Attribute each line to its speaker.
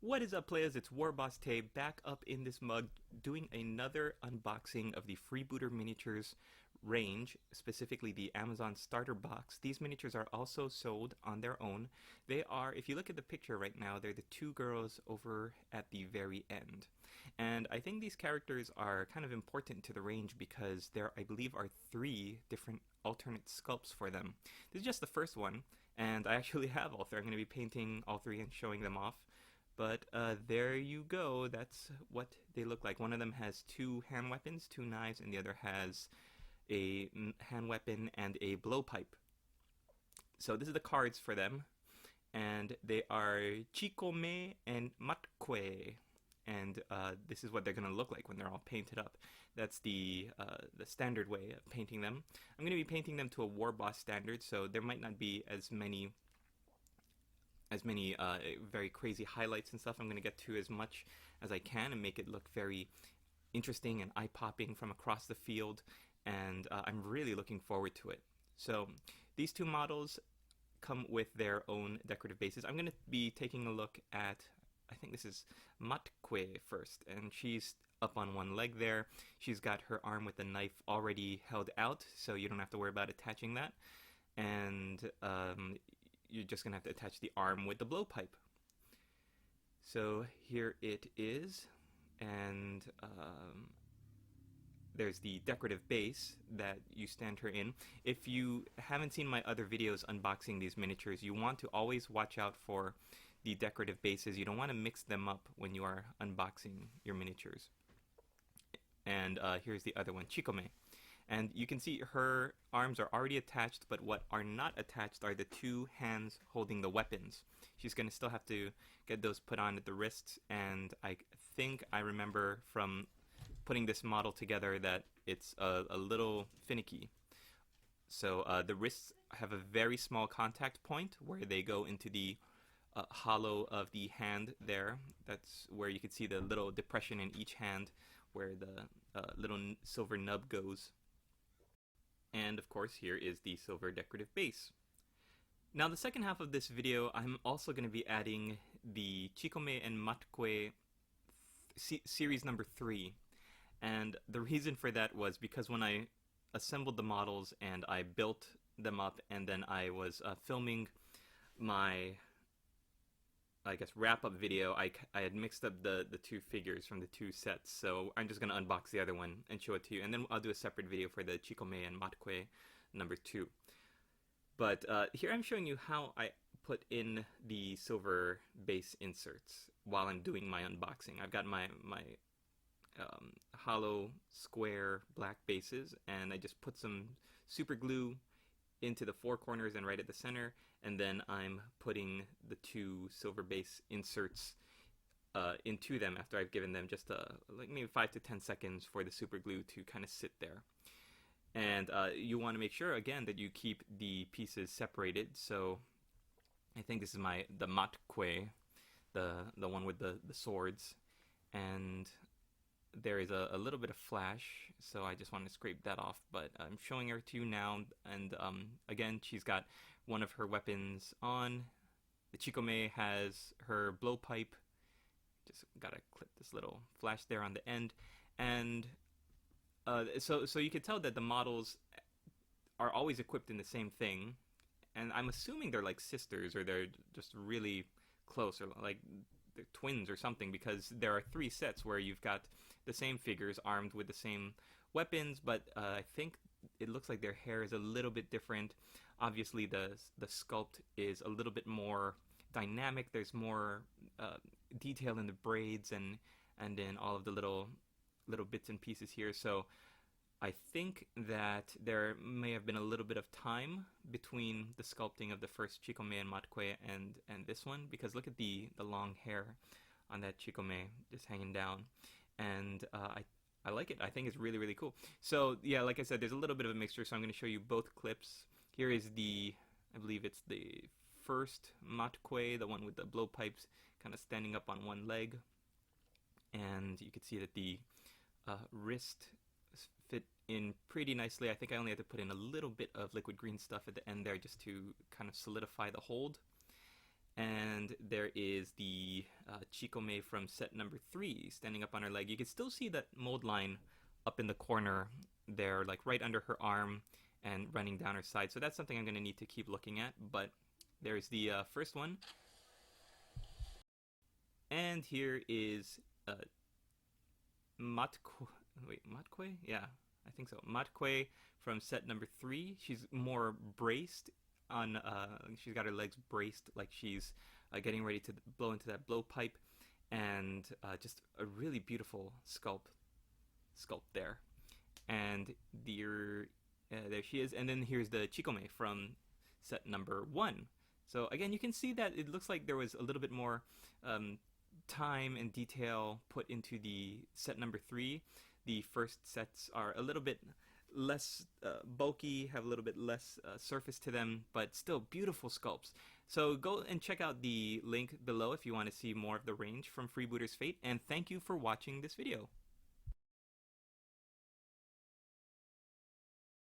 Speaker 1: What is up, players? It's WarbossTae back up in this mug doing another unboxing of the Freebooter Miniatures range, specifically the Amazon starter box. These miniatures are also sold on their own. They are, if you look at the picture right now, they're the two girls over at the very end. And I think these characters are kind of important to the range because there, I believe, are three different alternate sculpts for them. This is just the first one, and I actually have all three. I'm going to be painting all three and showing them off. But there you go, that's what they look like. One of them has two hand weapons, two knives, and the other has a hand weapon and a blowpipe. So this is the cards for them, and they are Chicomeh and Matqueh. And this is what they're going to look like when they're all painted up. That's the standard way of painting them. I'm going to be painting them to a Warboss standard, so there might not be as many very crazy highlights and stuff. I'm going to get to as much as I can and make it look very interesting and eye-popping from across the field, and I'm really looking forward to it. So these two models come with their own decorative bases. I'm going to be taking a look at, I think this is Matqueh first, and she's up on one leg there. She's got her arm with the knife already held out, so you don't have to worry about attaching that. And you're just going to have to attach the arm with the blowpipe. So here it is, and there's the decorative base that you stand her in. If you haven't seen my other videos unboxing these miniatures, you want to always watch out for the decorative bases. You don't want to mix them up when you are unboxing your miniatures. And here's the other one, Chicomeh. And you can see her arms are already attached, but what are not attached are the two hands holding the weapons. She's going to still have to get those put on at the wrists, and I think I remember from putting this model together that it's a little finicky. So the wrists have a very small contact point where they go into the hollow of the hand there. That's where you can see the little depression in each hand where the little silver nub goes. And of course, here is the silver decorative base. Now, the second half of this video, I'm also going to be adding the Chicomeh and Matqueh series number 3. And the reason for that was because when I assembled the models and I built them up, and then I was filming my, I guess, wrap-up video, I had mixed up the two figures from the two sets, so I'm just going to unbox the other one and show it to you, and then I'll do a separate video for the Chicomeh and Matqueh number 2. But here I'm showing you how I put in the silver base inserts while I'm doing my unboxing. I've got my hollow square black bases, and I just put some super glue into the four corners and right at the center, and then I'm putting the two silver base inserts into them after I've given them just like maybe 5 to 10 seconds for the super glue to kind of sit there. And you want to make sure again that you keep the pieces separated. So I think this is the Matqueh, the one with the swords, and there is a little bit of flash, so I just want to scrape that off, but I'm showing her to you now, and again, she's got one of her weapons on. The Chicomeh has her blowpipe. Just gotta clip this little flash there on the end, and so you can tell that the models are always equipped in the same thing, and I'm assuming they're like sisters, or they're just really close, or like they're twins or something, because there are 3 sets where you've got the same figures armed with the same weapons, but I think it looks like their hair is a little bit different. Obviously the sculpt is a little bit more dynamic. There's more detail in the braids and in all of the little bits and pieces here, so I think that there may have been a little bit of time between the sculpting of the first Chicomeh and Matqueh and this one, because look at the long hair on that Chicomeh just hanging down, and I like it. I think it's really, really cool. So yeah, like I said, there's a little bit of a mixture, so I'm going to show you both clips. Here is I believe it's the first Matqueh, the one with the blowpipes kind of standing up on one leg, and you can see that the wrist fit in pretty nicely. I think I only had to put in a little bit of liquid green stuff at the end there just to kind of solidify the hold. And there is the Chicomeh from set number 3 standing up on her leg. You can still see that mold line up in the corner there, like right under her arm and running down her side. So that's something I'm going to need to keep looking at. But there's the first one. And here is Matqueh? Yeah, I think so. Matqueh from set number 3. She's more braced on, she's got her legs braced like she's getting ready to blow into that blowpipe, and just a really beautiful sculpt there. And there she is. And then here's the Chicomeh from set number 1. So again, you can see that it looks like there was a little bit more time and detail put into the set number 3. The first sets are a little bit less bulky, have a little bit less surface to them, but still beautiful sculpts. So go and check out the link below if you want to see more of the range from Freebooter's Fate, and thank you for watching this video.